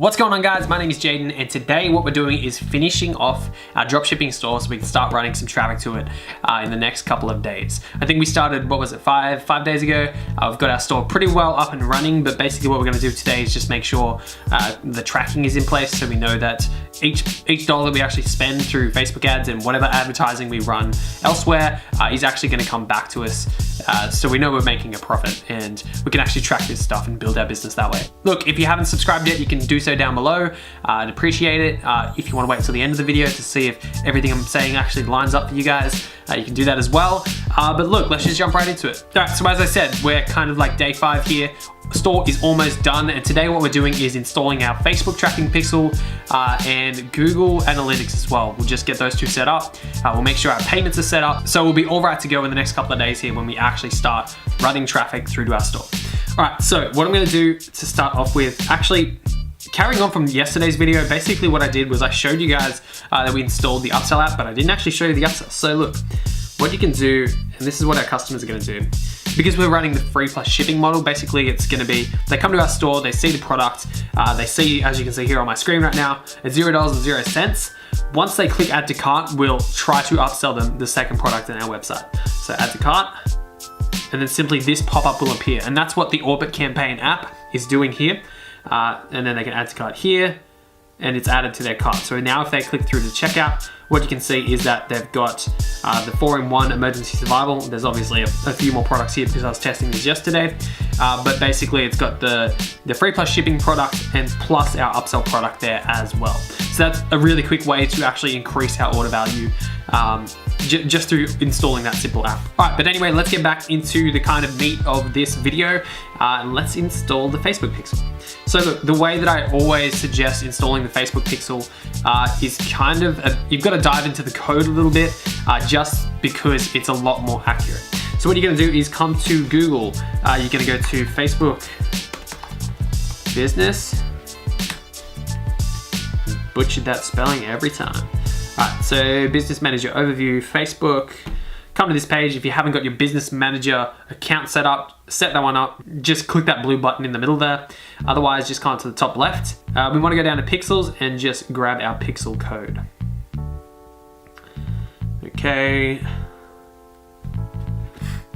What's going on, guys? My name is Jaden, and today what we're doing is finishing off our dropshipping store so we can start running some traffic to it in the next couple of days. I think we started, what was it, five days ago? We've got our store pretty well up and running, but basically what we're gonna do today is just make sure the tracking is in place so we know that each dollar we actually spend through Facebook ads and whatever advertising we run elsewhere is actually gonna come back to us, so we know we're making a profit and we can actually track this stuff and build our business that way. Look, if you haven't subscribed yet, you can do so down below. I'd appreciate it. If you want to wait till the end of the video to see if everything I'm saying actually lines up for you guys, you can do that as well. But look, let's just jump right into it. All right, so as I said, we're kind of like day 5 here. Store is almost done, and today what we're doing is installing our Facebook tracking pixel and Google Analytics as well. We'll just get those two set up. We'll make sure our payments are set up, so we'll be all right to go in the next couple of days here when we actually start running traffic through to our store. All right, so what I'm gonna do to start off with, actually, carrying on from yesterday's video, basically what I did was I showed you guys that we installed the upsell app, but I didn't actually show you the upsell. So look, what you can do, and this is what our customers are gonna do, because we're running the free plus shipping model, basically it's gonna be, they come to our store, they see the product, they see, as you can see here on my screen right now, it's $0.00. Once they click add to cart, we'll try to upsell them the second product in our website. So add to cart, and then simply this pop-up will appear. And that's what the Orbit campaign app is doing here. And then they can add to cart here, and it's added to their cart. So now if they click through to checkout, what you can see is that they've got the 4-in-1 emergency survival. There's obviously a few more products here because I was testing this yesterday. But basically it's got the free plus shipping product and plus our upsell product there as well. So that's a really quick way to actually increase our order value just through installing that simple app. All right, but anyway, let's get back into the kind of meat of this video and let's install the Facebook pixel. So look, the way that I always suggest installing the Facebook pixel is kind of, you've got to dive into the code a little bit just because it's a lot more accurate. So what you're gonna do is come to Google, you're gonna go to Facebook Business, butchered that spelling every time. All right, so Business Manager Overview, Facebook. Come to this page. If you haven't got your Business Manager account set up, set that one up. Just click that blue button in the middle there. Otherwise, just come to the top left. We want to go down to Pixels and just grab our pixel code. Okay.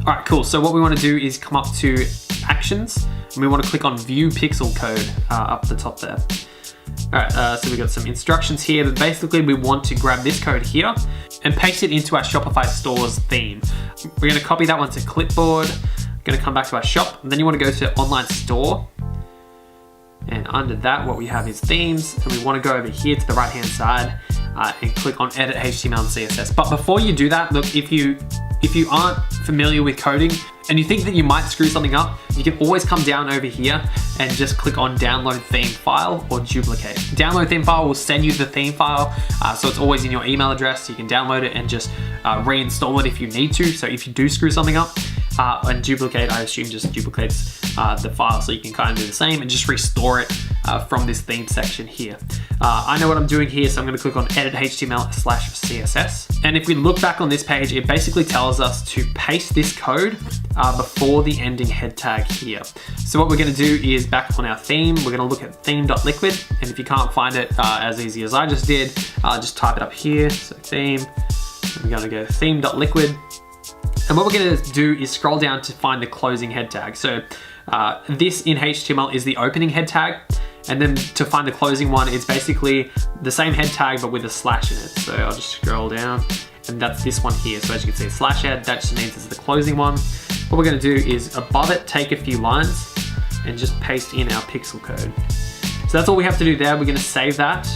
All right, cool. So what we want to do is come up to Actions, and we want to click on View Pixel Code up the top there. All right, so we've got some instructions here, but basically we want to grab this code here and paste it into our Shopify store's theme. We're gonna copy that one to clipboard, gonna come back to our shop, and then you wanna go to online store. And under that, what we have is themes, and we wanna go over here to the right-hand side and click on edit HTML and CSS. But before you do that, look, if you aren't familiar with coding and you think that you might screw something up, you can always come down over here and just click on download theme file or duplicate. Download theme file will send you the theme file, so it's always in your email address. You can download it and just reinstall it if you need to. So if you do screw something up, and duplicate, I assume just duplicates the file, so you can kind of do the same and just restore it from this theme section here. I know what I'm doing here, so I'm gonna click on edit HTML/CSS. And if we look back on this page, it basically tells us to paste this code before the ending head tag here. So what we're gonna do is back on our theme, we're gonna look at theme.liquid, and if you can't find it as easy as I just did, just type it up here. So theme, we're gonna go theme.liquid. And what we're gonna do is scroll down to find the closing head tag. So this in HTML is the opening head tag. And then to find the closing one, it's basically the same head tag, but with a slash in it. So I'll just scroll down, and that's this one here. So as you can see, slash head, that just means it's the closing one. What we're gonna do is above it, take a few lines and just paste in our pixel code. So that's all we have to do there. We're gonna save that.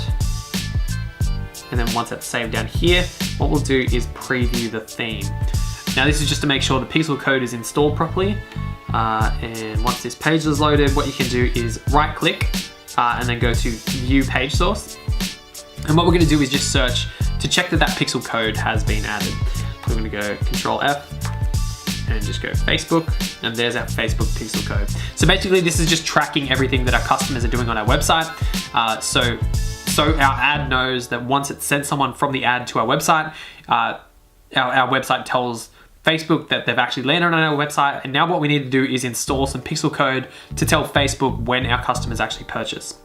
And then once that's saved down here, what we'll do is preview the theme. Now this is just to make sure the pixel code is installed properly. And once this page is loaded, what you can do is right click and then go to view page source. And what we're gonna do is just search to check that that pixel code has been added. We're gonna go Control F and just go Facebook, and there's our Facebook pixel code. So basically this is just tracking everything that our customers are doing on our website. So our ad knows that once it sends someone from the ad to our website, our website tells Facebook that they've actually landed on our website. And now what we need to do is install some pixel code to tell Facebook when our customers actually purchase.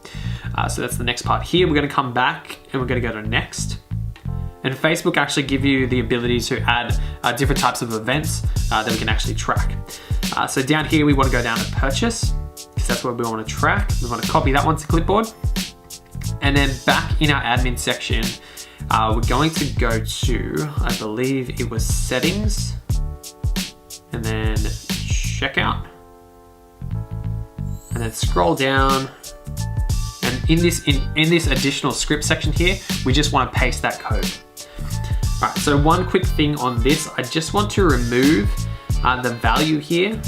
So that's the next part here. We're gonna come back and we're gonna go to next. And Facebook actually give you the ability to add different types of events that we can actually track. So down here, we wanna go down to purchase, because that's what we wanna track. We wanna copy that one to clipboard. And then back in our admin section, we're going to go to, I believe it was settings, and then checkout, and then scroll down. And in this additional script section here, we just want to paste that code. All right, so one quick thing on this, I just want to remove the value here.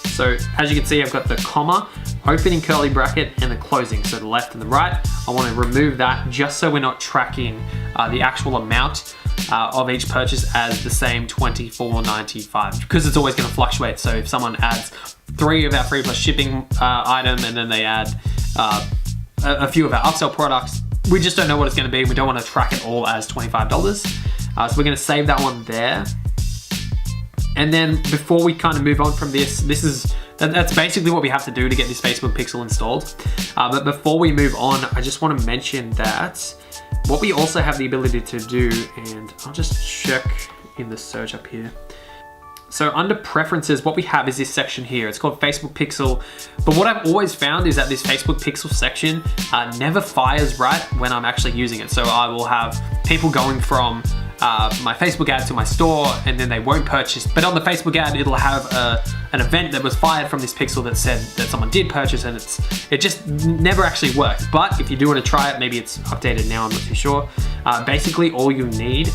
So as you can see, I've got the comma, opening curly bracket, and the closing, so the left and the right. I want to remove that just so we're not tracking the actual amount of each purchase as the same $24.95, because it's always going to fluctuate. So if someone adds 3 of our free plus shipping item, and then they add a few of our upsell products, we just don't know what it's going to be. We don't want to track it all as $25. So we're going to save that one there. And then before we kind of move on from this, that's basically what we have to do to get this Facebook pixel installed. But before we move on, I just want to mention that what we also have the ability to do, and I'll just check in the search up here. So under preferences, what we have is this section here. It's called Facebook Pixel. But what I've always found is that this Facebook Pixel section never fires right when I'm actually using it. So I will have people going from my Facebook ad to my store, and then they won't purchase. But on the Facebook ad, it'll have an event that was fired from this pixel that said that someone did purchase, and it just never actually worked. But if you do want to try it, maybe it's updated now, I'm not too sure. Basically, all you need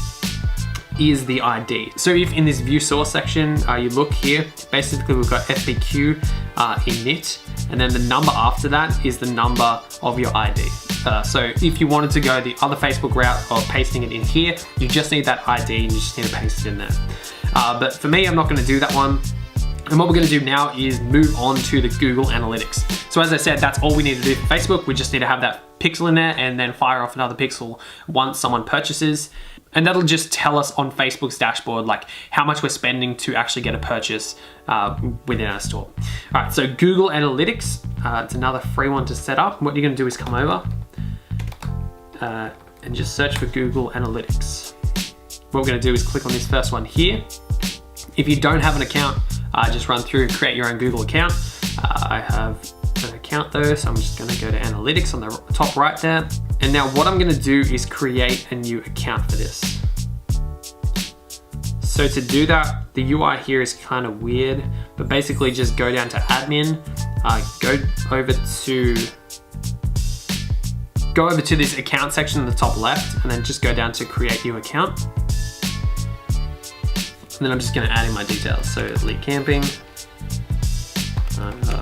is the ID. So if in this view source section, you look here, basically we've got FAQ init, and then the number after that is the number of your ID. So if you wanted to go the other Facebook route of pasting it in here, you just need that ID and you just need to paste it in there. But for me, I'm not gonna do that one. And what we're gonna do now is move on to the Google Analytics. So as I said, that's all we need to do for Facebook. We just need to have that pixel in there and then fire off another pixel once someone purchases. And that'll just tell us on Facebook's dashboard, like how much we're spending to actually get a purchase within our store. All right, so Google Analytics, it's another free one to set up. What you're gonna do is come over and just search for Google Analytics. What we're gonna do is click on this first one here. If you don't have an account, just run through and create your own Google account. I have an account though, so I'm just gonna go to Analytics on the top right there. And now what I'm gonna do is create a new account for this. So to do that, the UI here is kind of weird, but basically just go down to admin, go over to this account section in the top left, and then just go down to create new account. And then I'm just gonna add in my details. So lead camping,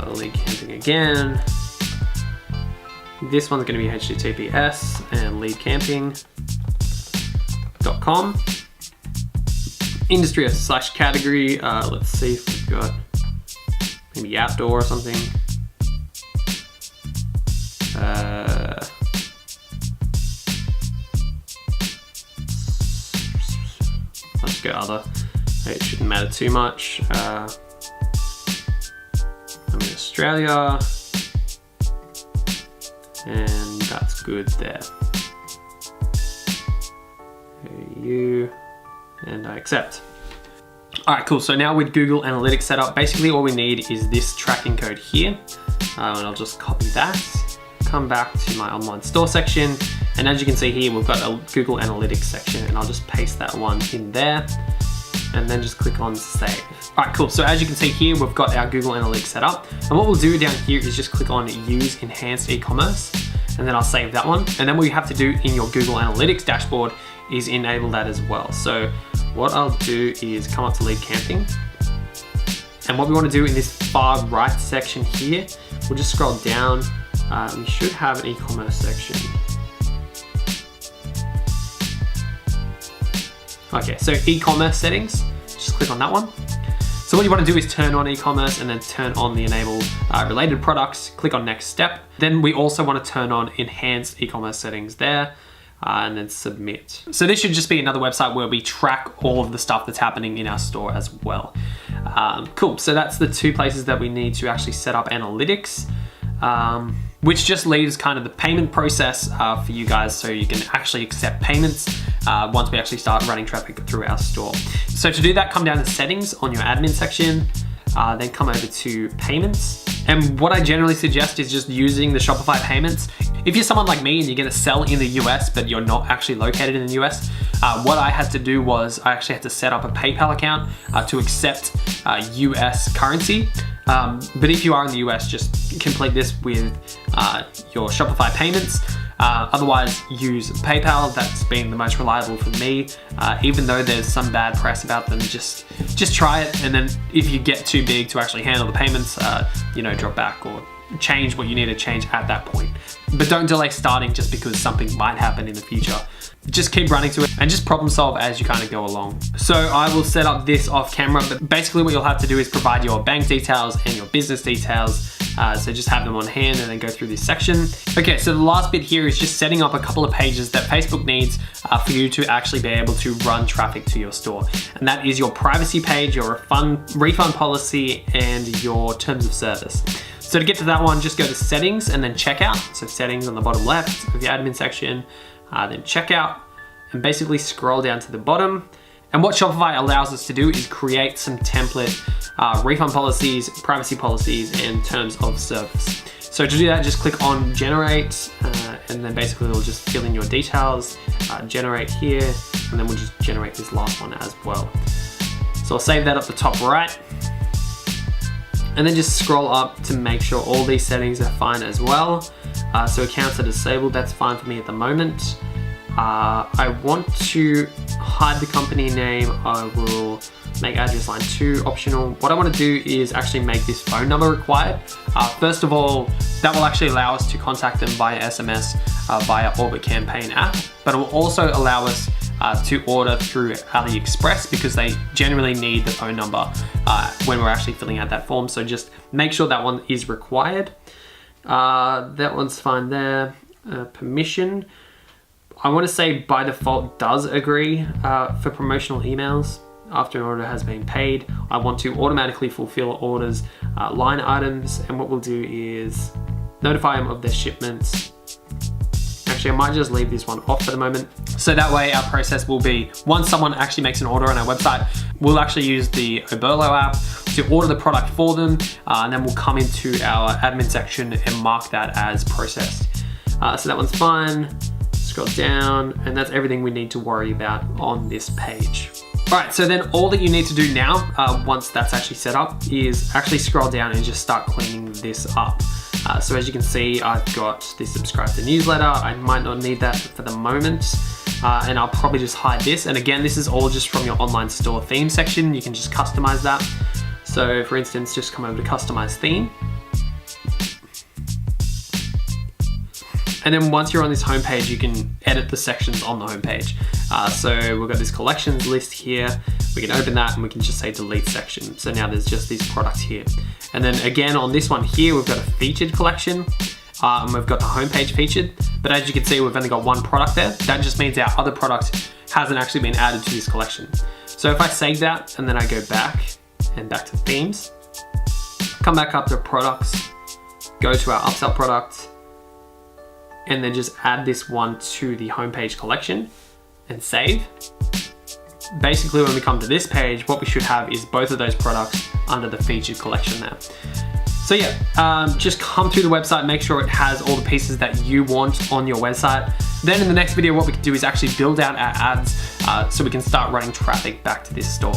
lead camping again. This one's gonna be HTTPS and leadcamping.com. Industry / category, let's see if we've got maybe outdoor or something. Let's go other. It shouldn't matter too much. I'm in Australia, and that's good there. You, and I accept. All right, cool. So now with Google Analytics set up, basically all we need is this tracking code here, and I'll just copy that, come back to my online store section, and as you can see here, we've got a Google Analytics section, and I'll just paste that one in there, and then just click on save. All right, cool. So as you can see here, we've got our Google Analytics set up. And what we'll do down here is just click on use enhanced e-commerce, and then I'll save that one. And then what you have to do in your Google Analytics dashboard is enable that as well. So what I'll do is come up to lead camping. And what we want to do in this far right section here, we'll just scroll down. We should have an e-commerce section. Okay, so e-commerce settings, just click on that one. So what you want to do is turn on e-commerce and then turn on the enable related products, click on next step. Then we also want to turn on enhanced e-commerce settings there. and then submit. So this should just be another website where we track all of the stuff that's happening in our store as well. Cool, so that's the two places that we need to actually set up analytics, which just leaves kind of the payment process for you guys, so you can actually accept payments once we actually start running traffic through our store. So to do that, come down to settings on your admin section, then come over to payments. And what I generally suggest is just using the Shopify payments. If you're someone like me and you're gonna sell in the US, but you're not actually located in the US, what I had to do was I actually had to set up a PayPal account to accept US currency. But if you are in the US, just complete this with your Shopify payments. Otherwise, use PayPal. That's been the most reliable for me. Even though there's some bad press about them, just try it. And then if you get too big to actually handle the payments, drop back or change what you need to change at that point. But don't delay starting just because something might happen in the future. Just keep running to it and just problem solve as you kind of go along. So I will set up this off camera, but basically what you'll have to do is provide your bank details and your business details. So just have them on hand and then go through this section. Okay, so the last bit here is just setting up a couple of pages that Facebook needs for you to actually be able to run traffic to your store. And that is your privacy page, your refund policy, and your terms of service. So to get to that one, just go to settings and then checkout. So settings on the bottom left of your admin section, then checkout, and basically scroll down to the bottom. And what Shopify allows us to do is create some template refund policies, privacy policies, and terms of service. So to do that, just click on generate, and then basically it'll just fill in your details, generate here, and then we'll just generate this last one as well. So I'll save that up the top right. And then just scroll up to make sure all these settings are fine as well. So accounts are disabled, that's fine for me at the moment. I want to hide the company name. I will make address line 2 optional. What I want to do is actually make this phone number required. First of all, that will actually allow us to contact them via SMS, via Orbit Campaign app, but it will also allow us to order through AliExpress because they generally need the phone number when we're actually filling out that form. So just make sure that one is required. That one's fine there. Permission. I want to say by default does agree for promotional emails after an order has been paid. I want to automatically fulfill orders, line items, and what we'll do is notify them of their shipments. Actually, I might just leave this one off for the moment. So that way our process will be, once someone actually makes an order on our website, we'll actually use the Oberlo app to order the product for them, and then we'll come into our admin section and mark that as processed. So that one's fine. Scroll down, and that's everything we need to worry about on this page. All right, so then all that you need to do now, once that's actually set up, is actually scroll down and just start cleaning this up. So as you can see, I've got this subscribe to newsletter. I might not need that for the moment, and I'll probably just hide this. And again, this is all just from your online store theme section. You can just customize that. So for instance, just come over to customize theme. And then once you're on this homepage, you can edit the sections on the homepage. So we've got this collections list here. We can open that and we can just say delete section. So now there's just these products here. And then again, on this one here, we've got a featured collection, and we've got the homepage featured. But as you can see, we've only got one product there. That just means our other product hasn't actually been added to this collection. So if I save that and then I go back to themes, come back up to products, go to our upsell product, and then just add this one to the homepage collection and save. Basically, when we come to this page, what we should have is both of those products under the featured collection there. So yeah, just come through the website, make sure it has all the pieces that you want on your website. Then in the next video, what we can do is actually build out our ads so we can start running traffic back to this store.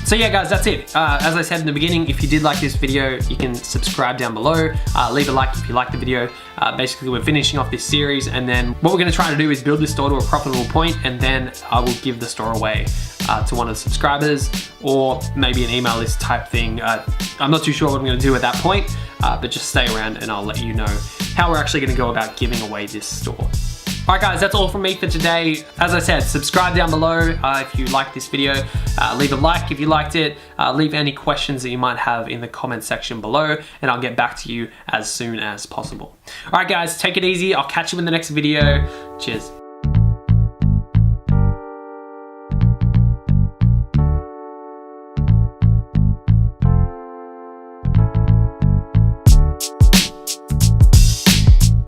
So yeah guys, that's it. As I said in the beginning, if you did like this video, you can subscribe down below, leave a like if you like the video. Basically, we're finishing off this series, and then what we're gonna try to do is build this store to a profitable point, and then I will give the store away to one of the subscribers, or maybe an email list type thing. I'm not too sure what I'm gonna do at that point, but just stay around and I'll let you know how we're actually gonna go about giving away this store. All right guys, that's all from me for today. As I said, subscribe down below if you liked this video. Leave a like if you liked it. Leave any questions that you might have in the comment section below, and I'll get back to you as soon as possible. All right guys, take it easy. I'll catch you in the next video. Cheers.